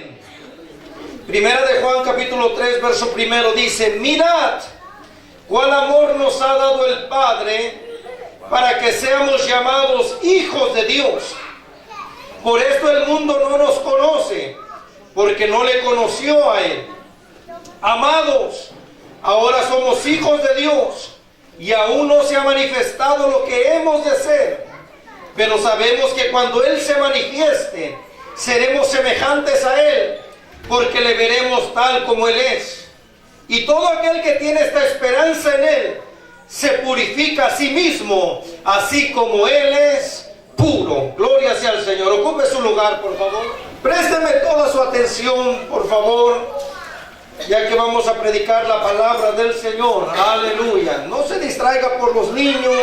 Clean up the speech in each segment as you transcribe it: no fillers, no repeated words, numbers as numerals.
Amén. Primera de Juan capítulo 3 verso primero dice: mirad cuál amor nos ha dado el Padre para que seamos llamados hijos de Dios. Por esto el mundo no nos conoce, porque no le conoció a Él. Amados, ahora somos hijos de Dios, y aún no se ha manifestado lo que hemos de ser. Pero sabemos que cuando Él se manifieste, seremos semejantes a Él, porque le veremos tal como Él es. Y todo aquel que tiene esta esperanza en Él, se purifica a sí mismo, así como Él es puro. Gloria sea al Señor. Ocupe su lugar, por favor. Présteme toda su atención, por favor, ya que vamos a predicar la palabra del Señor. Aleluya. No se distraiga por los niños.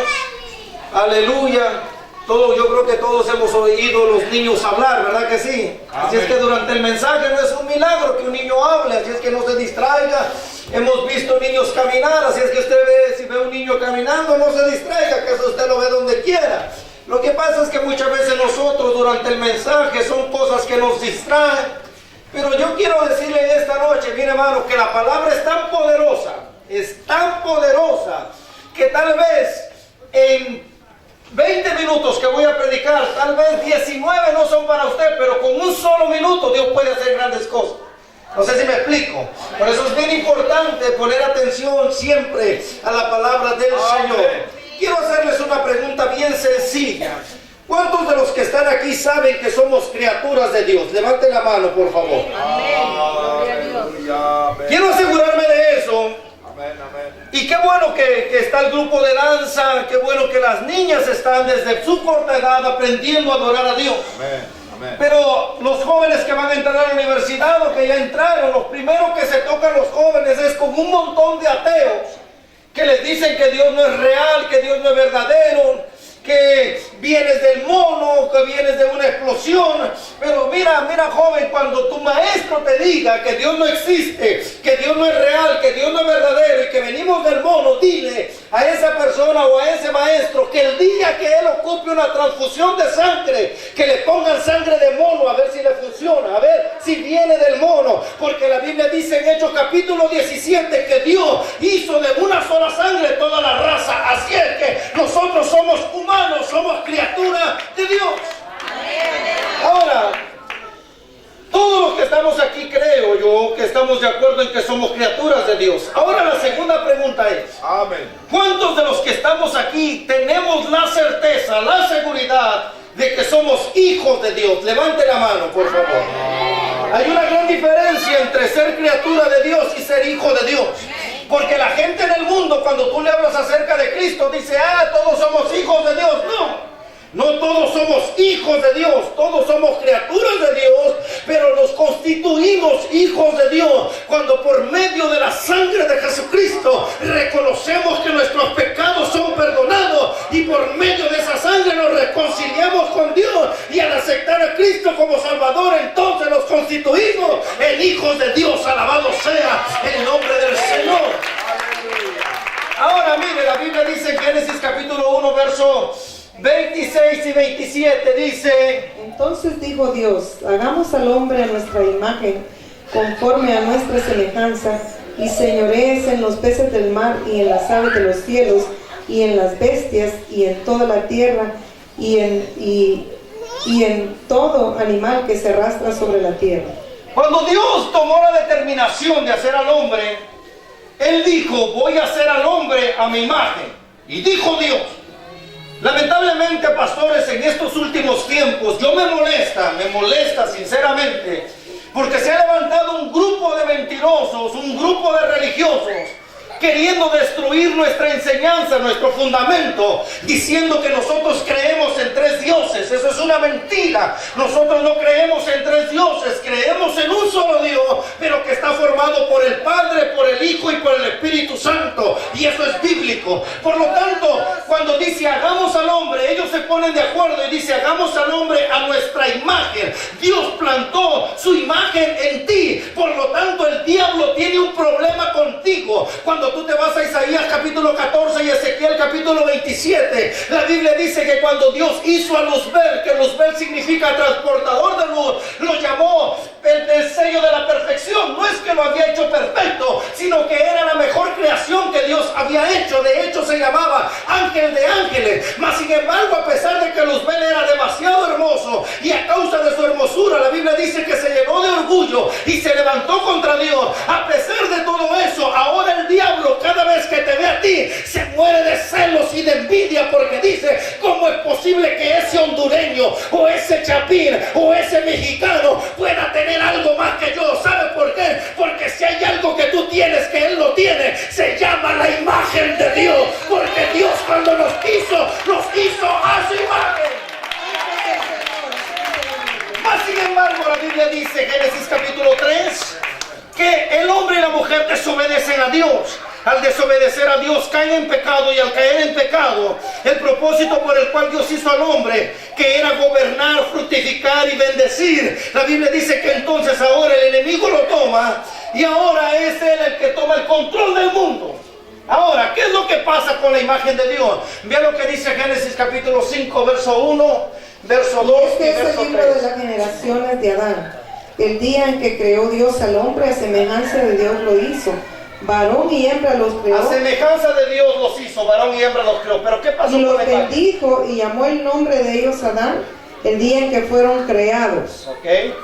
Aleluya. Yo creo que todos hemos oído los niños hablar, ¿verdad que sí? Amén. Así es que durante el mensaje no es un milagro que un niño hable, así es que no se distraiga. Hemos visto niños caminar, así es que usted ve, si ve un niño caminando, no se distraiga, que eso usted lo ve donde quiera. Lo que pasa es que muchas veces nosotros durante el mensaje son cosas que nos distraen. Pero yo quiero decirle esta noche, mire hermano, que la palabra es tan poderosa, que tal vez en 20 minutos que voy a predicar, tal vez 19 no son para usted, pero con un solo minuto Dios puede hacer grandes cosas. No sé si me explico. Por eso es bien importante poner atención siempre a la palabra del Señor. Quiero hacerles una pregunta bien sencilla. ¿Cuántos de los que están aquí saben que somos criaturas de Dios? Levanten la mano, por favor. Amén. Quiero asegurarme de eso. Amén, amén. Y qué bueno que está el grupo de danza, qué bueno que las niñas están desde su corta edad aprendiendo a adorar a Dios. Amén, amén. Pero los jóvenes que van a entrar a la universidad o que ya entraron, los primeros que se tocan los jóvenes es con un montón de ateos que les dicen que Dios no es real, que Dios no es verdadero, que vienes del mono, que vienes de una explosión. Pero mira joven, cuando tu maestro te diga que Dios no existe, que Dios no es real, que Dios no es verdadero y que venimos del mono, dile a esa persona o a ese maestro que el día que él ocupe una transfusión de sangre, que le pongan sangre de mono a ver si le funciona, a ver si viene del mono, porque la Biblia dice en Hechos capítulo 17 que Dios hizo de una sola sangre toda la raza. Así es que nosotros somos humanos, somos criaturas de Dios. Ahora, todos los que estamos aquí, creo yo, que estamos de acuerdo en que somos criaturas de Dios. Ahora la segunda pregunta es: amén. ¿Cuántos de los que estamos aquí tenemos la certeza, la seguridad de que somos hijos de Dios? Levante la mano, por favor. Hay una gran diferencia entre ser criatura de Dios y ser hijo de Dios. Porque la gente en el mundo, cuando tú le hablas acerca de Cristo, dice: todos somos hijos de Dios. No todos somos hijos de Dios, todos somos criaturas de Dios, pero nos constituimos hijos de Dios cuando por medio de la sangre de Jesucristo reconocemos que nuestros pecados son perdonados y por medio de esa sangre nos reconciliamos con Dios, y al aceptar a Cristo como Salvador, entonces nos constituimos en hijos de Dios. Alabado sea el nombre del Señor. Ahora mire, la Biblia dice en Génesis capítulo 1 verso 26 y 27 dice: entonces dijo Dios: hagamos al hombre a nuestra imagen, conforme a nuestra semejanza, y señorees en los peces del mar, y en las aves de los cielos, y en las bestias, y en toda la tierra, y en todo animal que se arrastra sobre la tierra. Cuando Dios tomó la determinación de hacer al hombre, Él dijo: voy a hacer al hombre a mi imagen. Y dijo Dios. Lamentablemente, pastores, en estos últimos tiempos me molesta sinceramente, porque se ha levantado un grupo de mentirosos, un grupo de religiosos, queriendo destruir nuestra enseñanza, nuestro fundamento, diciendo que nosotros creemos en tres dioses. Eso es una mentira. Nosotros no creemos en tres dioses, creemos en un solo Dios, pero que está formado por el Padre, por el Hijo y por el Espíritu Santo, y eso es bíblico. Por lo tanto, cuando dice hagamos al hombre, ellos se ponen de acuerdo y dice hagamos al hombre a nuestra imagen. Dios plantó su imagen en ti, por lo tanto el diablo tiene un problema contigo. Cuando tú te vas a Isaías capítulo 14 y Ezequiel capítulo 27, la Biblia dice que cuando Dios hizo a Luzbel, que Luzbel significa transportador de luz, lo llamó el lo había hecho perfecto, sino que era la mejor creación que Dios había hecho. De hecho se llamaba ángel de ángeles. Mas sin embargo, a pesar de que Luzbel era demasiado hermoso, y a causa de su hermosura, la Biblia dice que se llenó de orgullo y se levantó contra Dios. A pesar de todo eso, ahora el diablo, cada vez que te ve a ti, se muere de celos y de envidia, porque dice: ¿cómo es posible que ese hondureño o ese chapín o ese mexicano pueda tener algo más que yo? ¿Sabes por qué? Porque si hay algo que tú tienes que él no tiene, se llama la imagen de Dios. Porque Dios, cuando nos hizo a su imagen. Mas sin embargo, la Biblia dice, Génesis capítulo 3, que el hombre y la mujer desobedecen a Dios. Al desobedecer a Dios caen en pecado, y al caer en pecado, el propósito por el cual Dios hizo al hombre, que era gobernar, fructificar y bendecir, la Biblia dice que entonces ahora el enemigo lo toma, y ahora es él el que toma el control del mundo. Ahora, ¿qué es lo que pasa con la imagen de Dios? Vean lo que dice Génesis capítulo 5, verso 1, verso 2 y Este es verso el libro 3. de las generaciones de Adán. El día en que creó Dios al hombre, a semejanza de Dios lo hizo. Varón y hembra los creó. A semejanza de Dios los hizo, varón y hembra los creó. Pero ¿qué pasó Y con los la imagen? bendijo y llamó el nombre de ellos Adán, el día en que fueron creados. Ok.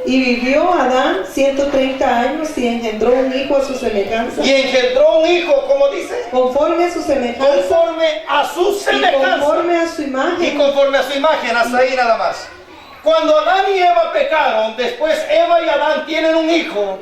Y vivió Adán 130 años y engendró un hijo a su semejanza. Y engendró un hijo, ¿cómo dice? Conforme a su semejanza. Conforme a su Y semejanza. conforme a su Y imagen. conforme a su imagen, hasta ahí nada más. Cuando Adán y Eva pecaron, después Eva y Adán tienen un hijo.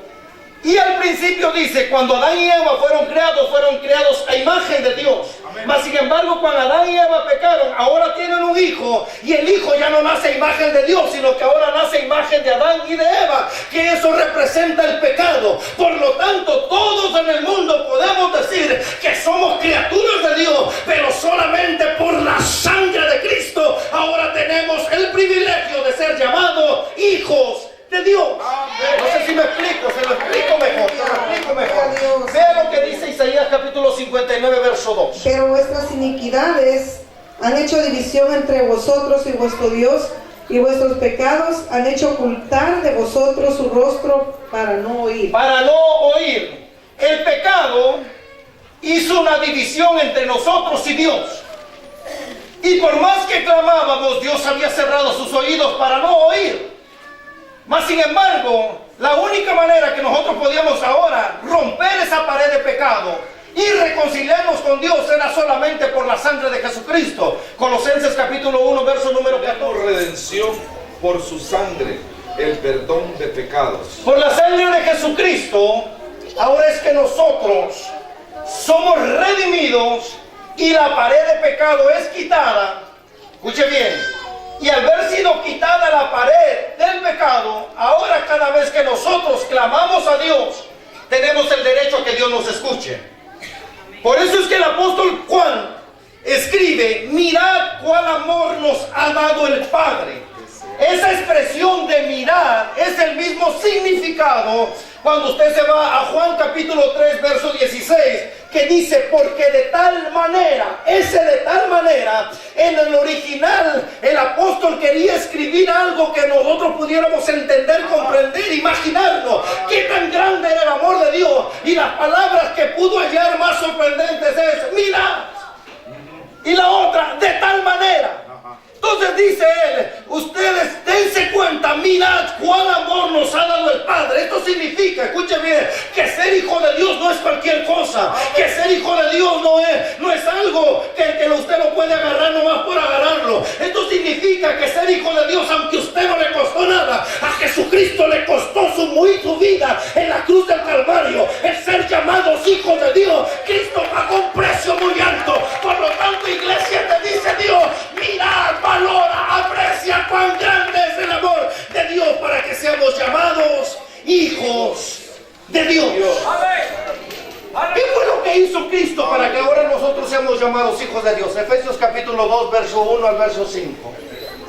Y al principio dice, cuando Adán y Eva fueron creados a imagen de Dios. Amén. Mas sin embargo, cuando Adán y Eva pecaron, ahora tienen un hijo, y el hijo ya no nace a imagen de Dios, sino que ahora nace a imagen de Adán y de Eva, que eso representa el pecado. Por lo tanto, todos en el mundo podemos decir que somos criaturas de Dios, pero solamente por la sangre de Cristo ahora tenemos el privilegio de ser llamados hijos de Dios. No sé si me explico, se lo explico mejor. Vea lo que dice Isaías capítulo 59, verso 2. Pero vuestras iniquidades han hecho división entre vosotros y vuestro Dios, y vuestros pecados han hecho ocultar de vosotros su rostro para no oír. Para no oír. El pecado hizo una división entre nosotros y Dios. Y por más que clamábamos, Dios había cerrado sus oídos para no oír. Mas sin embargo, la única manera que nosotros podíamos ahora romper esa pared de pecado y reconciliarnos con Dios era solamente por la sangre de Jesucristo. Colosenses capítulo 1, verso número 14. Redención por su sangre, el perdón de pecados. Por la sangre de Jesucristo, ahora es que nosotros somos redimidos y la pared de pecado es quitada. Escuche bien. Y al haber sido quitada la pared del pecado, ahora cada vez que nosotros clamamos a Dios, tenemos el derecho a que Dios nos escuche. Por eso es que el apóstol Juan escribe: mirad cuál amor nos ha dado el Padre. Esa expresión de mirar es el mismo significado cuando usted se va a Juan capítulo 3, verso 16, que dice: porque de tal manera, en el original el apóstol quería escribir algo que nosotros pudiéramos entender, comprender, imaginarnos qué tan grande era el amor de Dios, y las palabras que pudo hallar más sorprendentes es: mirad, y la otra, de tal manera. Entonces dice él: ustedes dense cuenta, mirad cuál amor nos ha dado el Padre. Esto significa, escuchen bien, que ser hijo de Dios no es cualquier cosa. Que ser hijo de Dios no es algo que usted no puede agarrar nomás por agarrarlo. Esto significa que ser hijo de Dios, aunque a usted no le costó nada, a Jesucristo le costó su vida en la cruz del Calvario. El ser llamados hijos de Dios, Cristo pagó un precio muy alto. Por lo tanto, iglesia, te dice Dios: mirad, valora, aprecia cuán grande es el amor de Dios para que seamos llamados hijos de Dios. ¿Qué fue lo que hizo Cristo para que ahora nosotros seamos llamados hijos de Dios? Efesios capítulo 2, verso 1 al verso 5.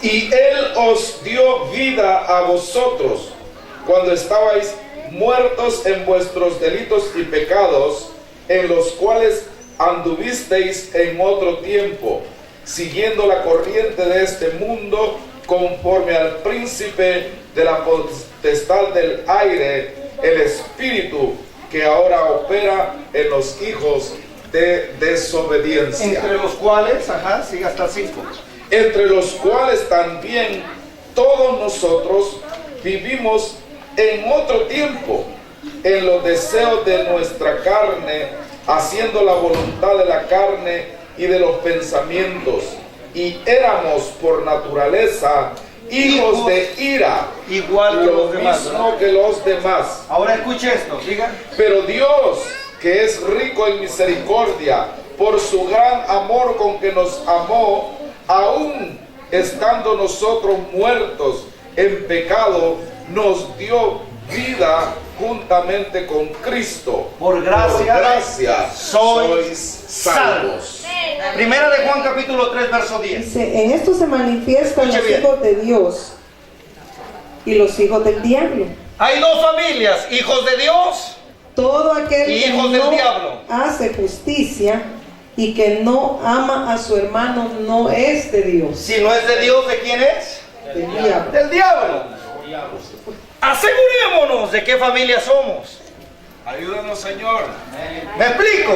Y Él os dio vida a vosotros cuando estabais muertos en vuestros delitos y pecados, en los cuales anduvisteis en otro tiempo, siguiendo la corriente de este mundo, conforme al príncipe de la potestad del aire, el espíritu que ahora opera en los hijos de desobediencia. Entre los cuales, sigue hasta el 5. Entre los cuales también todos nosotros vivimos en otro tiempo, en los deseos de nuestra carne, haciendo la voluntad de la carne y de los pensamientos, y éramos por naturaleza hijos de ira, igual que los demás, mismo que los demás. Ahora escuche esto, diga. Pero Dios, que es rico en misericordia, por su gran amor con que nos amó, aún estando nosotros muertos en pecado, nos dio vida juntamente con Cristo. Por gracia sois salvos. Primera de Juan capítulo 3 verso 10. Dice, en esto se manifiestan los hijos de Dios y los hijos del diablo. Hay dos familias, hijos de Dios Todo aquel y que hijos del diablo. hace justicia y que no ama a su hermano no es de Dios. Si no es de Dios, ¿de quién es? Del diablo. Del diablo. Asegurémonos de qué familia somos. Ayúdanos, Señor. ¿Me explico?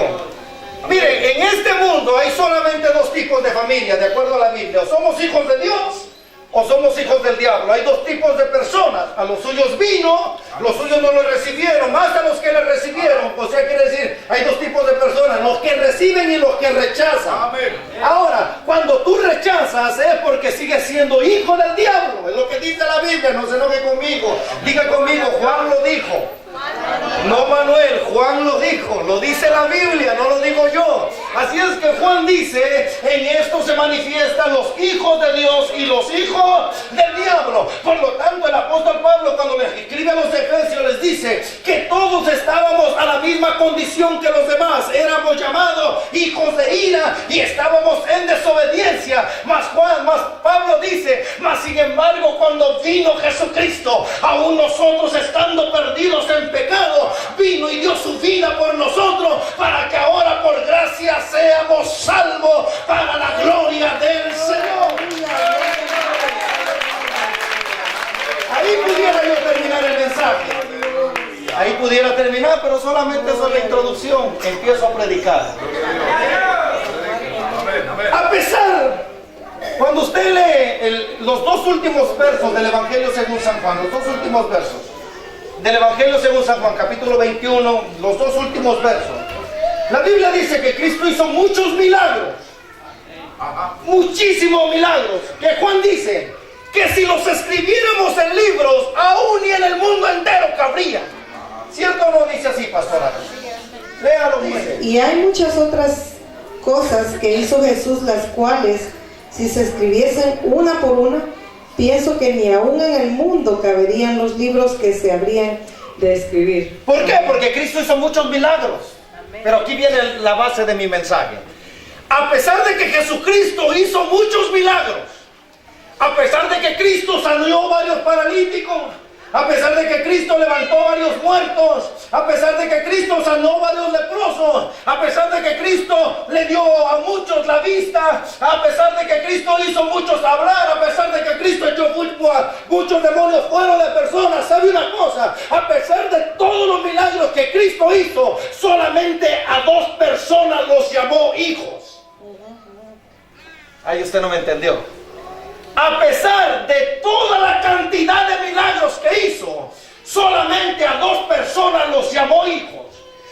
Mire, en este mundo hay solamente dos tipos de familia, de acuerdo a la Biblia. O somos hijos de Dios o somos hijos del diablo. Hay dos tipos de personas. A los suyos vino, los suyos no lo recibieron, más a los que le recibieron. O sea, quiere decir, hay dos tipos de personas, los que reciben y los que rechazan. Amén. Ahora, cuando tú rechazas es porque sigues siendo hijo del diablo. Es lo que dice la Biblia, no se enoje conmigo. Diga conmigo, Juan lo dijo. No Manuel, Juan lo dijo, lo dice la Biblia, no lo digo yo. Así es que Juan dice, en esto se manifiestan los hijos de Dios y los hijos del diablo. Por lo tanto, el apóstol Pablo, cuando les escribe a los Efesios, les dice que todos estábamos a la misma condición que los demás. Éramos llamados hijos de ira y estábamos en desobediencia. Mas Pablo dice, mas sin embargo, cuando vino Jesucristo, aún nosotros estando perdidos en pecado, vino y dio su vida por nosotros, para que ahora por gracia seamos salvos para la gloria del Señor. Ahí pudiera yo terminar el mensaje. Ahí pudiera terminar, pero solamente eso es la introducción. Empiezo a predicar. A pesar, cuando usted lee los dos últimos versos del Evangelio según San Juan, los dos últimos versos del Evangelio según San Juan, capítulo 21, los dos últimos versos, la Biblia dice que Cristo hizo muchos milagros, muchísimos milagros, que Juan dice que si los escribiéramos en libros, aún y en el mundo entero cabría. ¿Cierto o no dice así, pastora? Léalo, dice. Y hay muchas otras cosas que hizo Jesús, las cuales, si se escribiesen una por una, pienso que ni aún en el mundo caberían los libros que se habrían de escribir. ¿Por qué? Porque Cristo hizo muchos milagros. Pero aquí viene la base de mi mensaje. A pesar de que Jesucristo hizo muchos milagros, a pesar de que Cristo sanó varios paralíticos, a pesar de que Cristo levantó varios muertos, a pesar de que Cristo sanó varios leprosos, a pesar de que Cristo le dio a muchos la vista, a pesar de que Cristo hizo muchos hablar, a pesar de que Cristo echó muchos demonios fuera de personas, ¿sabe una cosa? A pesar de todos los milagros que Cristo hizo, solamente a dos personas los llamó hijos. Ahí usted no me entendió. A pesar de toda la cantidad de milagros que hizo, solamente a dos personas los llamó hijos.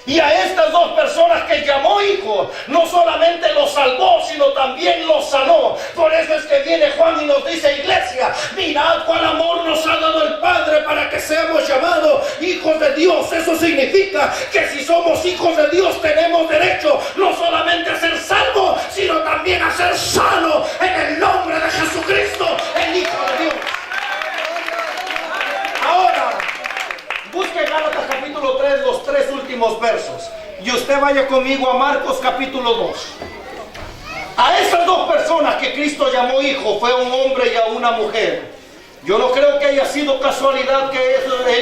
Y a estas dos personas que llamó hijos, no solamente los salvó, sino también los sanó. Por eso es que viene Juan y nos dice, iglesia, mirad cuál amor nos ha dado el Padre para que seamos llamados hijos de Dios. Eso significa que si somos hijos de Dios tenemos derecho no solamente a ser salvos, sino también a ser sanos en el nombre de Jesucristo, el Hijo de Dios. Ahora, busque Gálatas capítulo 3, los tres últimos versos. Y usted vaya conmigo a Marcos capítulo 2. A esas dos personas que Cristo llamó hijo, fue un hombre y a una mujer. Yo no creo que haya sido casualidad que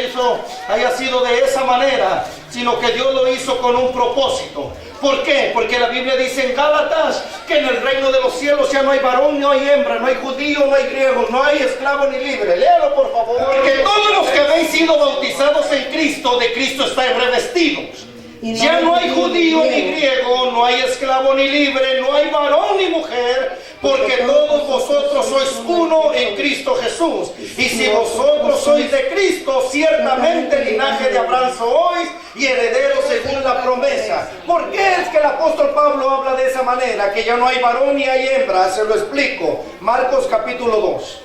eso haya sido de esa manera, sino que Dios lo hizo con un propósito. ¿Por qué? Porque la Biblia dice en Gálatas que en el reino de los cielos ya no hay varón, no hay hembra, no hay judío, no hay griego, no hay esclavo ni libre. Léalo por favor. Porque todos los que habéis sido bautizados en Cristo, de Cristo estáis revestidos. Ya no hay judío ni griego, no hay esclavo ni libre, no hay varón ni mujer, porque todos vosotros sois uno en Cristo Jesús. Y si vosotros sois de Cristo, ciertamente linaje de Abraham sois y herederos según la promesa. ¿Por qué es que el apóstol Pablo habla de esa manera? Que ya no hay varón ni hay hembra. Se lo explico. Marcos capítulo 2.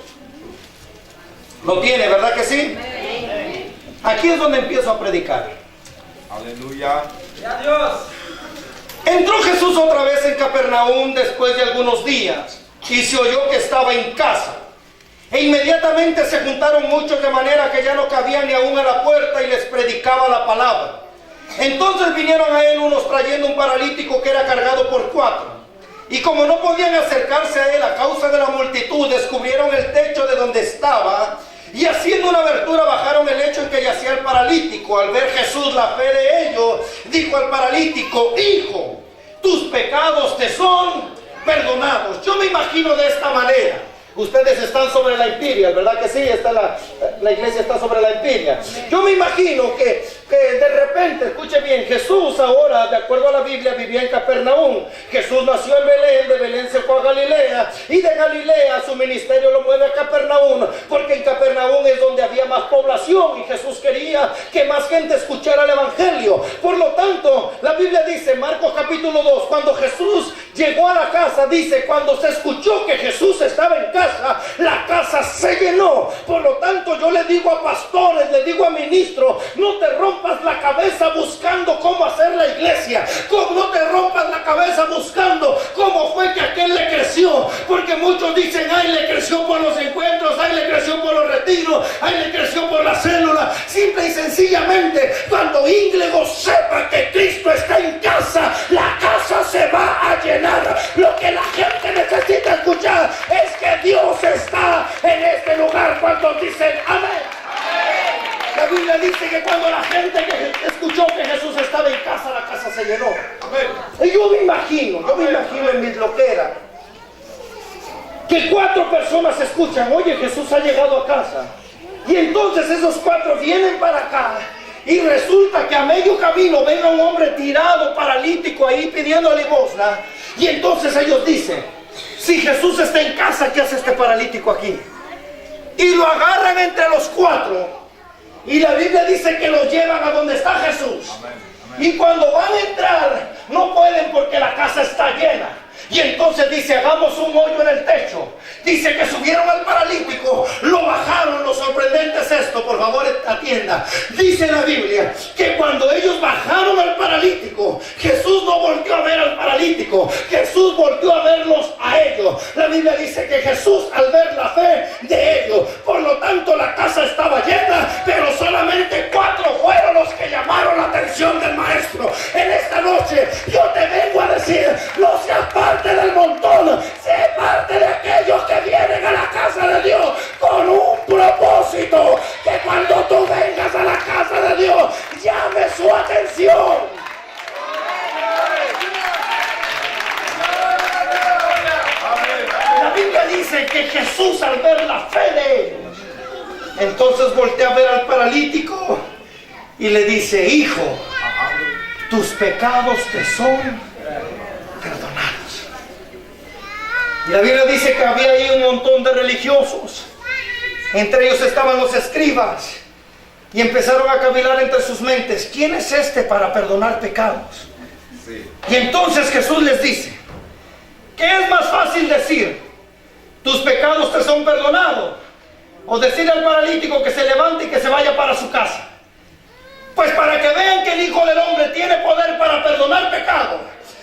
¿Lo tiene, verdad que sí? Aquí es donde empiezo a predicar. Aleluya. Entró Jesús otra vez en Capernaum después de algunos días y se oyó que estaba en casa. E inmediatamente se juntaron muchos de manera que ya no cabían ni aún a la puerta y les predicaba la palabra. Entonces vinieron a él unos trayendo un paralítico que era cargado por 4. Y como no podían acercarse a él a causa de la multitud, descubrieron el techo de donde estaba. Y haciendo una abertura bajaron el lecho en que yacía el paralítico. Al ver Jesús la fe de ellos, dijo al paralítico: hijo, tus pecados te son perdonados. Yo me imagino de esta manera. Ustedes están sobre la Imperial, ¿verdad que sí? La iglesia está sobre la Imperial. Yo me imagino que de repente, escuche bien, Jesús ahora, de acuerdo a la Biblia, vivía en Capernaum. Jesús nació en Belén, de Belén se fue a Galilea, y de Galilea su ministerio lo mueve a Capernaum, porque en Capernaum es donde había más población, y Jesús quería que más gente escuchara el Evangelio. Por lo tanto, la Biblia dice, Marcos capítulo 2, cuando Jesús llegó a la casa, dice, cuando se escuchó que Jesús estaba en casa, la casa se llenó. Por lo tanto, yo le digo a pastores, le digo a ministros, no te rompas la cabeza buscando cómo hacer la iglesia. No te rompas la cabeza buscando cómo fue que aquel le creció. Porque muchos dicen, ay, le creció por los encuentros, ay, le creció por los retiros, ay, le creció por la célula. Simple y sencillamente, cuando Íglego sepa que Cristo está en casa, la casa se va a llenar. Lo que la gente necesita escuchar es que Dios está en este lugar. ¿Cuántos dicen amén? La Biblia dice que cuando la gente que escuchó que Jesús estaba en casa, la casa se llenó. Y yo me imagino en mis loqueras que 4 personas escuchan, oye, Jesús ha llegado a casa. Y entonces esos 4 vienen para acá. Y resulta que a medio camino ven a un hombre tirado, paralítico ahí pidiendo limosna. Y entonces ellos dicen, si Jesús está en casa, ¿qué hace este paralítico aquí? Y lo agarran entre los 4. Y la Biblia dice que lo llevan a donde está Jesús. Amén, amén. Y cuando van a entrar, no pueden porque la casa está llena. Y entonces dice, hagamos un hoyo en el techo. Dice que subieron al paralítico, lo bajaron. Lo sorprendente es esto, por favor atienda. Dice la Biblia que cuando ellos bajaron al paralítico, Jesús no volvió a ver al paralítico, Jesús volvió a verlos a ellos. La Biblia dice que Jesús, al ver la fe de ellos, por lo tanto la casa estaba llena, pero solamente 4 fueron los que llamaron la atención del maestro. En esta noche yo te vengo a decir, no seas parte del montón, sé parte de aquellos que vienen a la casa de Dios con un propósito, que cuando tú vengas a la casa de Dios llame su atención. La Biblia dice que Jesús, al ver la fe de ellos, entonces voltea a ver al paralítico y le dice, hijo, tus pecados te son perdonados. Y la Biblia dice que había ahí un montón de religiosos. Entre ellos estaban los escribas. Y empezaron a cavilar entre sus mentes, ¿quién es este para perdonar pecados? Sí. Y entonces Jesús les dice, ¿qué es más fácil decir? Tus pecados te son perdonados. O decirle al paralítico que se levante y que se vaya para su casa. Pues para que vean que el Hijo del Hombre tiene poder para perdonar pecados,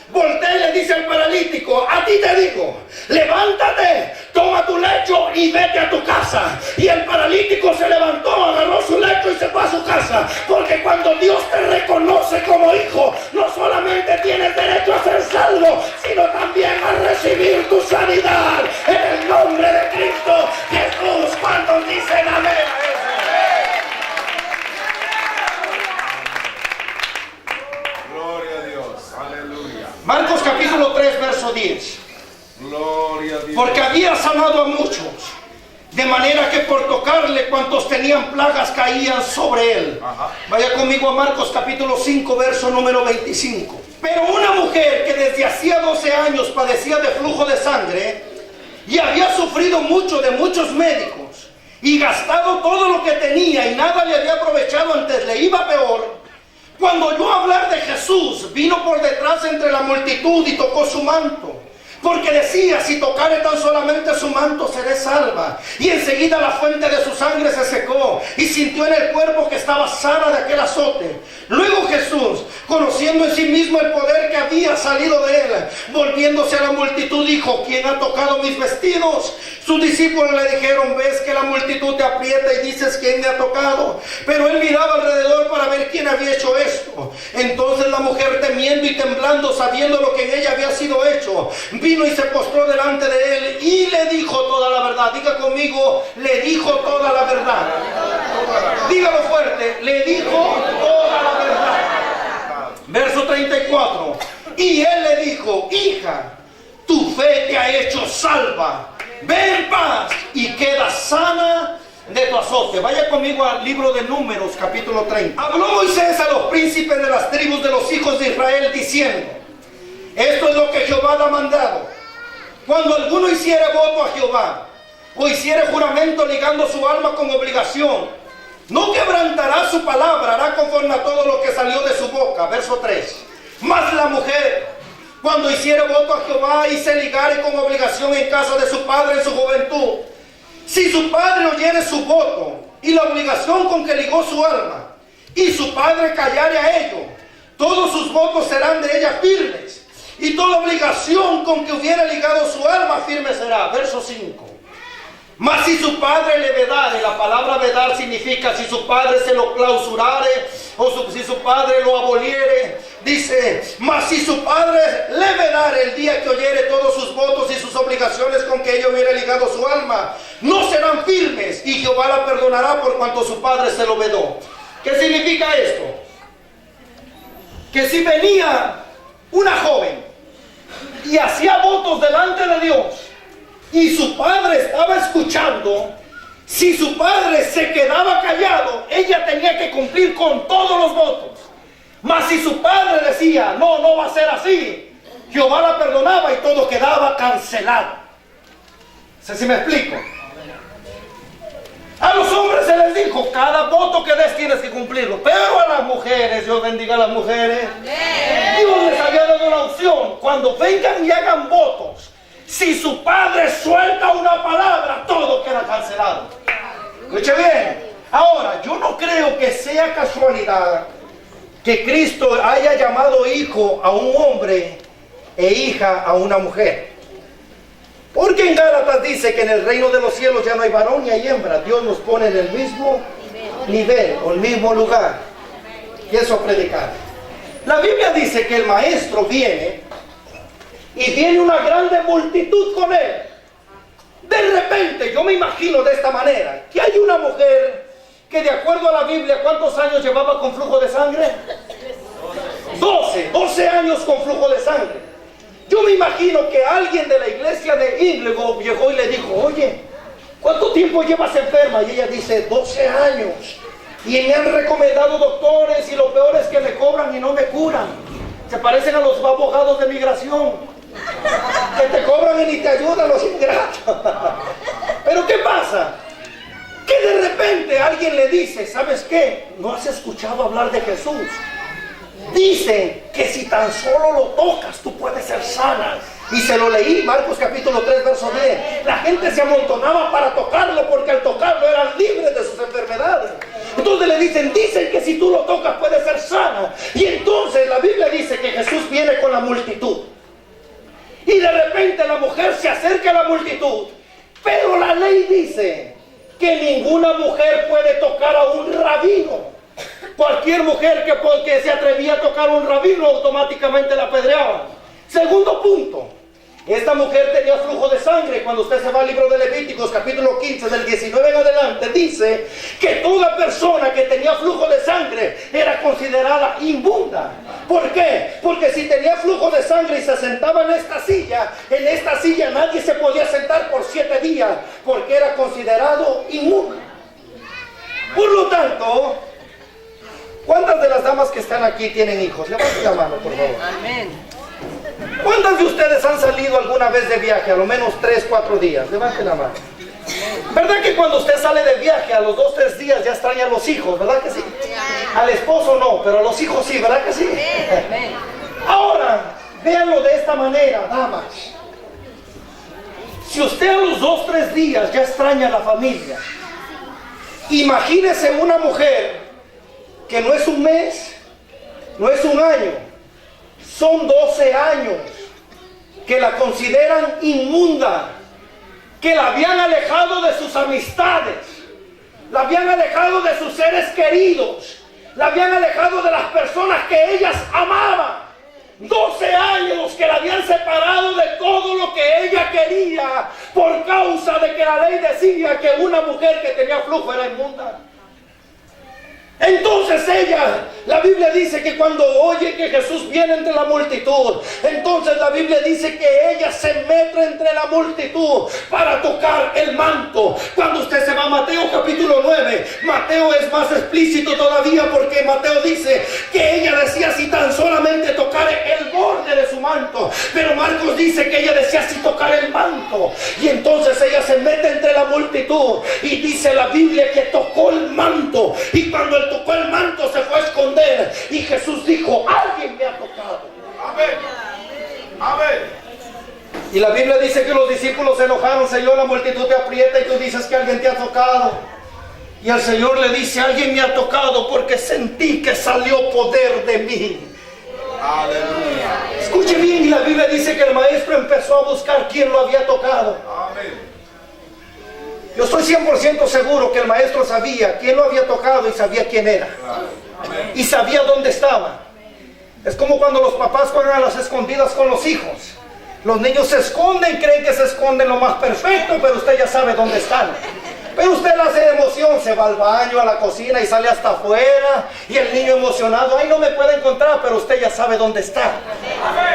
voltea y le dice al paralítico, a ti te digo, levántate, toma tu lecho y vete a tu casa. Y el paralítico se levantó, agarró su lecho y se fue a su casa. Porque cuando Dios te reconoce como hijo, no solamente tienes derecho a ser salvo, sino también a recibir tu sanidad. En el nombre de Cristo Jesús. ¿Cuántos dicen amén? Gloria a Dios, aleluya. venían plagas caían sobre él. Vaya conmigo a Marcos capítulo 5, verso número 25. Pero una mujer que desde hacía 12 años padecía de flujo de sangre y había sufrido mucho de muchos médicos y gastado todo lo que tenía y nada le había aprovechado, antes le iba peor, cuando oyó hablar de Jesús, vino por detrás entre la multitud y tocó su manto, porque decía: si tocare tan solamente su manto, seré salva. Y enseguida la fuente de su sangre se secó y sintió en el cuerpo que estaba sana de aquel azote. Luego Jesús, conociendo en sí mismo el poder que había salido de él, volviéndose a la multitud, dijo: ¿quién ha tocado mis vestidos? Sus discípulos le dijeron: ves que la multitud te aprieta y dices: ¿quién me ha tocado? Pero él miraba alrededor para ver quién había hecho esto. Entonces la mujer, temiendo y temblando, sabiendo lo que en ella había sido hecho, vino y se postró delante de él y le dijo toda la verdad. Diga conmigo: le dijo toda la verdad. Dígalo fuerte: le dijo toda la verdad. Verso 34. Y él le dijo: hija, tu fe te ha hecho salva. Ve en paz y queda sana de tu azote. Vaya conmigo al libro de Números capítulo 30. Habló Moisés a los príncipes de las tribus de los hijos de Israel diciendo: esto es lo que Jehová ha mandado. Cuando alguno hiciere voto a Jehová o hiciere juramento ligando su alma con obligación, no quebrantará su palabra, hará conforme a todo lo que salió de su boca. Verso 3. Mas la mujer, cuando hiciere voto a Jehová y se ligare con obligación en casa de su padre en su juventud, si su padre oyere su voto y la obligación con que ligó su alma, y su padre callare a ello, todos sus votos serán de ella firmes, y toda obligación con que hubiera ligado su alma firme será. Verso 5. Mas si su padre le vedare, la palabra vedar significa si su padre se lo clausurare o si su padre lo aboliere, dice: mas si su padre le vedare el día que oyere todos sus votos y sus obligaciones con que ella hubiera ligado su alma, no serán firmes, y Jehová la perdonará por cuanto su padre se lo vedó. ¿Qué significa esto? Que si venía una joven y hacía votos delante de Dios y su padre estaba escuchando, si su padre se quedaba callado, ella tenía que cumplir con todos los votos. Mas si su padre decía: no, no va a ser así, Jehová la perdonaba y todo quedaba cancelado. No sé si me explico. A los hombres se les dijo: cada voto que des tienes que cumplirlo. Pero a las mujeres, Dios bendiga a las mujeres, Dios les había dado una opción: cuando vengan y hagan votos, si su padre suelta una palabra, todo queda cancelado. Escuche bien. Ahora, yo no creo que sea casualidad que Cristo haya llamado hijo a un hombre e hija a una mujer. Porque en Gálatas dice que en el reino de los cielos ya no hay varón ni hay hembra. Dios nos pone en el mismo nivel o el mismo lugar. Y eso predicar. La Biblia dice que el maestro viene y viene una grande multitud con él. De repente, yo me imagino de esta manera, que hay una mujer que, de acuerdo a la Biblia, ¿cuántos años llevaba con flujo de sangre? 12 años con flujo de sangre. Yo me imagino que alguien de la iglesia de Inglewood llegó y le dijo: oye, ¿cuánto tiempo llevas enferma? Y ella dice: 12 años. Y me han recomendado doctores, y lo peor es que me cobran y no me curan. Se parecen a los abogados de migración, que te cobran y ni te ayudan, los ingratos. Pero ¿qué pasa? Que de repente alguien le dice: ¿sabes qué? ¿No has escuchado hablar de Jesús? Dicen que si tan solo lo tocas, tú puedes ser sana. Y se lo leí, Marcos capítulo 3, verso 10. La gente se amontonaba para tocarlo, porque al tocarlo eran libres de sus enfermedades. Entonces le dicen que si tú lo tocas, puedes ser sana. Y entonces la Biblia dice que Jesús viene con la multitud. Y de repente la mujer se acerca a la multitud. Pero la ley dice que ninguna mujer puede tocar a un rabino. Cualquier mujer que se atrevía a tocar a un rabino, automáticamente la apedreaban. Segundo punto: esta mujer tenía flujo de sangre. Cuando usted se va al libro de Levíticos capítulo 15, del 19 en adelante, dice que toda persona que tenía flujo de sangre era considerada inmunda. ¿Por qué? Porque si tenía flujo de sangre y se sentaba en esta silla nadie se podía sentar por 7 días, porque era considerado inmundo. Por lo tanto, ¿cuántas de las damas que están aquí tienen hijos? Levanten la mano, por favor. Amén. ¿Cuántas de ustedes han salido alguna vez de viaje? A lo menos 3, 4 días. Levanten la mano. ¿Verdad que cuando usted sale de viaje a los 2, 3 días ya extraña a los hijos? ¿Verdad que sí? Al esposo no, pero a los hijos sí, ¿verdad que sí? Ahora, véanlo de esta manera, damas. Si usted a los 2, 3 días ya extraña a la familia, imagínese una mujer que no es un mes, no es un año, son 12 años que la consideran inmunda, que la habían alejado de sus amistades, la habían alejado de sus seres queridos, la habían alejado de las personas que ellas amaban. 12 años que la habían separado de todo lo que ella quería por causa de que la ley decía que una mujer que tenía flujo era inmunda. Entonces ella, la Biblia dice que cuando oye que Jesús viene entre la multitud, entonces la Biblia dice que ella se mete entre la multitud para tocar el manto. Cuando usted se va a Mateo capítulo 9, Mateo es más explícito todavía, porque Mateo dice que ella decía si tan solamente tocar el borde de su manto, pero Marcos dice que ella decía si tocar el manto. Y entonces ella se mete entre la multitud y dice la Biblia que tocó el manto, y cuando él tocó el manto se fue a esconder y Jesús dijo: alguien me ha tocado. Amén. Amén. Y la Biblia dice que los discípulos se enojaron. Señor, la multitud te aprieta y tú dices que alguien te ha tocado. Y el Señor le dice: alguien me ha tocado porque sentí que salió poder de mí. Aleluya. Escuche bien, y la Biblia dice que el maestro empezó a buscar quién lo había tocado. Amén. Yo estoy 100% seguro que el maestro sabía quién lo había tocado y sabía quién era. Y sabía dónde estaba. Es como cuando los papás juegan a las escondidas con los hijos. Los niños se esconden, creen que se esconden lo más perfecto, pero usted ya sabe dónde están. Pero usted la hace de emoción, se va al baño, a la cocina y sale hasta afuera. Y el niño emocionado: ay, no me puede encontrar, pero usted ya sabe dónde está.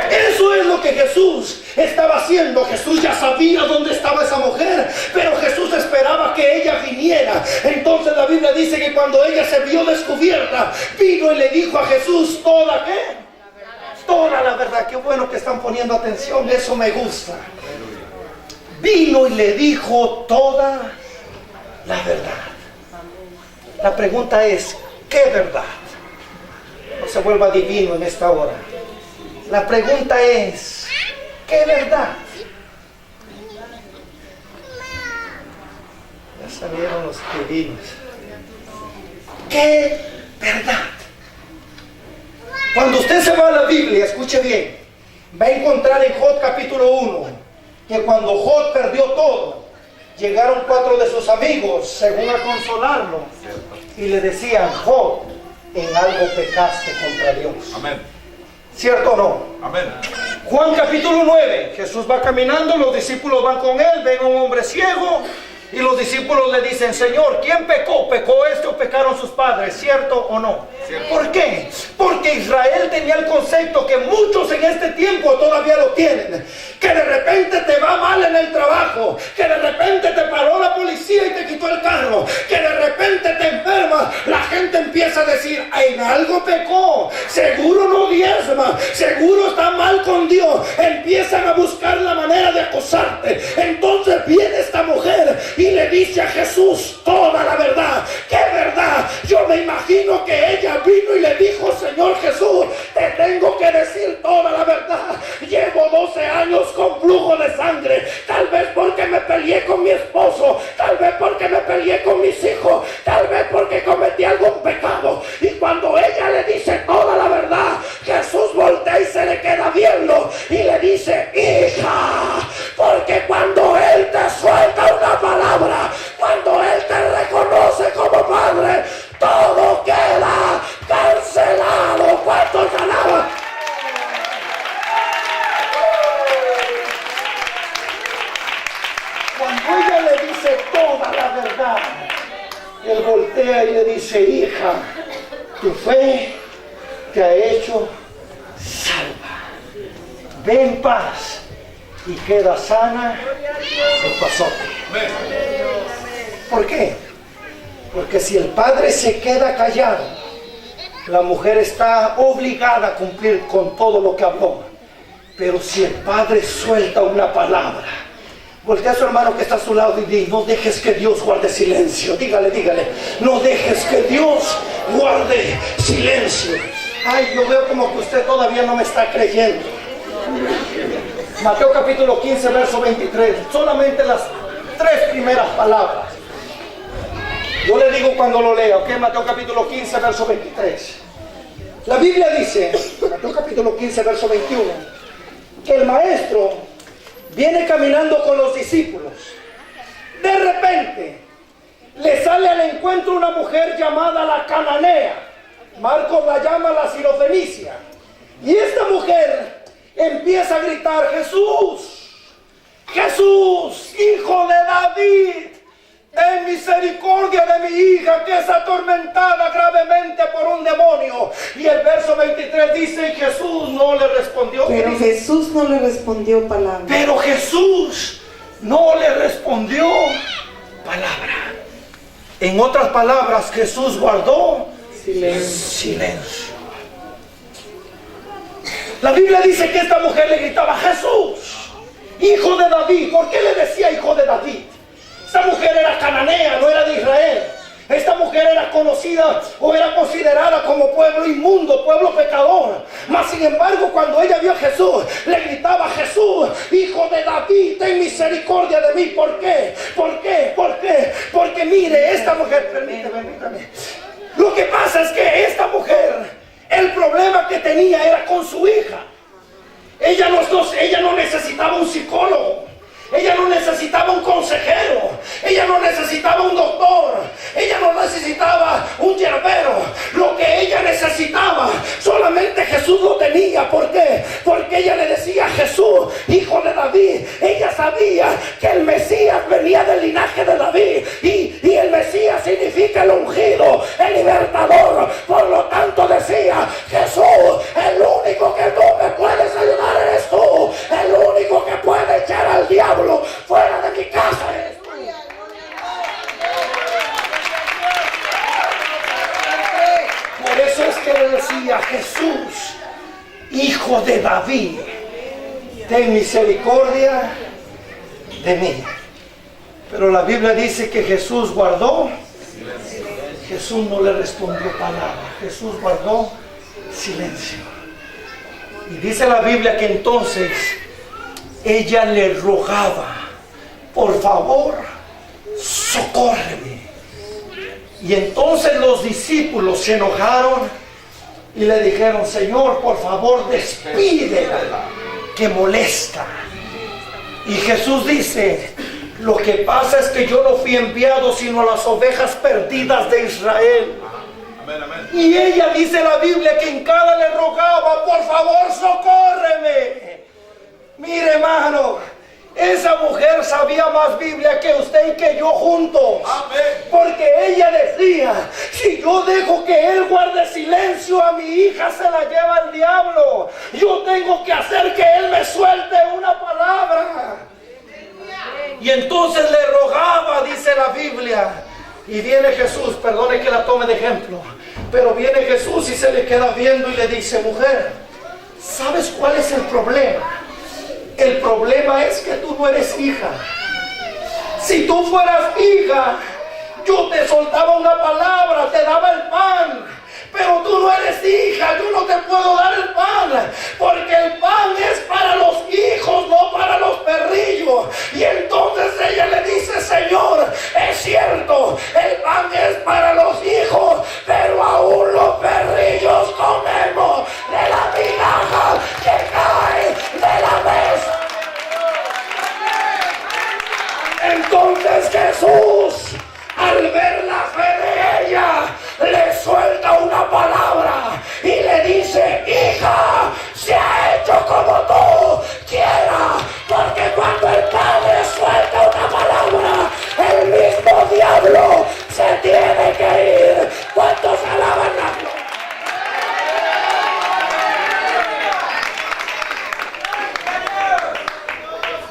Eso es lo que Jesús estaba haciendo. Jesús ya sabía dónde estaba esa mujer, pero Jesús esperaba que ella viniera. Entonces la Biblia dice que cuando ella se vio descubierta, vino y le dijo a Jesús toda, ¿qué? Toda la verdad. Qué bueno que están poniendo atención, eso me gusta. Vino y le dijo toda la verdad. La pregunta es: ¿qué verdad? No se vuelva divino en esta hora. La pregunta es: ¿qué verdad? Ya salieron los divinos. ¿Qué verdad? Cuando usted se va a la Biblia, escuche bien, va a encontrar en Job capítulo 1 que cuando Job perdió todo, llegaron 4 de sus amigos, según a consolarlo, y le decían: Job, en algo pecaste contra Dios. Amén. ¿Cierto o no? Amén. Juan capítulo 9, Jesús va caminando, los discípulos van con él, ven a un hombre ciego, y los discípulos le dicen: Señor, ¿quién pecó? ¿Pecó este o pecaron sus padres? ¿Cierto o no? ¿Cierto? ¿Por qué? Porque Israel tenía el concepto que muchos en este tiempo todavía lo tienen, que de repente te va mal en el trabajo, que de repente te paró la policía y te quitó el carro, que de repente te enfermas. La gente empieza a decir: en algo pecó, seguro no diezma, seguro está mal con Dios. Empiezan a buscar la manera de acosarte. Entonces viene esta mujer y le dice a Jesús toda la verdad. ¿Qué verdad? Yo me imagino que ella vino y le dijo: Señor Jesús, te tengo que decir toda la verdad. Llevo 12 años con flujo de sangre, tal vez porque me peleé con mi esposo, tal vez porque me peleé con mis hijos, tal vez porque cometí algún pecado. Y cuando ella le dice toda la verdad, Jesús voltea y se le queda viendo y le dice: hija, porque cuando Él te suelta una palabra, cuando Él te reconoce como padre, todo queda cancelado. ¿Cuántos alaban? Cuando ella le dice toda la verdad, Él voltea y le dice: hija, tu fe te ha hecho salva. Ve en paz y queda sana de tu azote. ¿Por qué? Porque si el padre se queda callado, la mujer está obligada a cumplir con todo lo que habló. Pero si el padre suelta una palabra, voltea a su hermano que está a su lado y diga: no dejes que Dios guarde silencio. Dígale, no dejes que Dios guarde silencio. Ay, yo veo como que usted todavía no me está creyendo. Mateo capítulo 15, verso 23. Solamente las 3 primeras palabras. Yo le digo cuando lo lea, ¿ok? Mateo capítulo 15, verso 23. La Biblia dice, Mateo capítulo 15, verso 21, que el maestro viene caminando con los discípulos. De repente le sale al encuentro una mujer llamada la cananea. Marcos la llama la sirofenicia. Y esta mujer empieza a gritar: Jesús, Jesús, hijo de David, ten misericordia de mi hija, que es atormentada gravemente por un demonio. Y el verso 23 dice: Jesús no le respondió. Pero Jesús no le respondió palabra. Pero Jesús no le respondió palabra. En otras palabras, Jesús guardó silencio. La Biblia dice que esta mujer le gritaba: Jesús, hijo de David. ¿Por qué le decía hijo de David? Esta mujer era cananea, no era de Israel. Esta mujer era conocida o era considerada como pueblo inmundo, pueblo pecador. Mas sin embargo, cuando ella vio a Jesús, le gritaba: Jesús, hijo de David, ten misericordia de mí. ¿Por qué? ¿Por qué? ¿Por qué? Porque mire, esta mujer, permítame. Lo que pasa es que esta mujer, el problema que tenía era con su hija. Ella no necesitaba un psicólogo. Ella no necesitaba un consejero. Ella no necesitaba un doctor. Ella no necesitaba un yerbero. Lo que ella necesitaba, solamente Jesús lo tenía. ¿Por qué? Porque ella le decía: Jesús, hijo de David. Ella sabía que el Mesías venía del linaje de David. Y el Mesías significa el ungido, el libertador. Por lo tanto decía: Jesús, el único que tú me puedes ayudar eres tú. El único que puede echar al diablo fuera de mi casa eres tú. Por eso es que le decía: Jesús, hijo de David, ten misericordia de mí. Pero la Biblia dice que Jesús guardó. Jesús no le respondió palabra. Jesús guardó silencio. Y dice la Biblia que entonces ella le rogaba: por favor, socórreme. Y entonces los discípulos se enojaron y le dijeron: Señor, por favor, despídela, que molesta. Y Jesús dice: lo que pasa es que yo no fui enviado sino a las ovejas perdidas de Israel. Y ella, dice la Biblia, que en cada le rogaba: por favor, socórreme. Mire, hermano, esa mujer sabía más Biblia que usted y que yo juntos. Porque ella decía: si yo dejo que él guarde silencio, a mi hija se la lleva el diablo. Yo tengo que hacer que él me suelte una palabra. Y entonces le rogaba, dice la Biblia. Y viene Jesús, perdone que la tome de ejemplo, pero viene Jesús y se le queda viendo y le dice: mujer, ¿sabes cuál es el problema? El problema es que tú no eres hija. Si tú fueras hija, yo te soltaba una palabra, te daba el pan. Pero tú no eres hija, yo no te puedo dar el pan. Porque el pan es para los hijos, no para los perrillos. Y entonces ella le dice: Señor, es cierto, el pan es para los hijos, pero aún los perrillos comemos de la migaja que cae de la mesa. Entonces Jesús, al ver la fe de ella, le suelta una palabra y le dice: hija, se ha hecho como tú quieras. Porque cuando el Padre suelta una palabra, el mismo diablo se tiene que ir. ¿Cuántos alaban a Dios?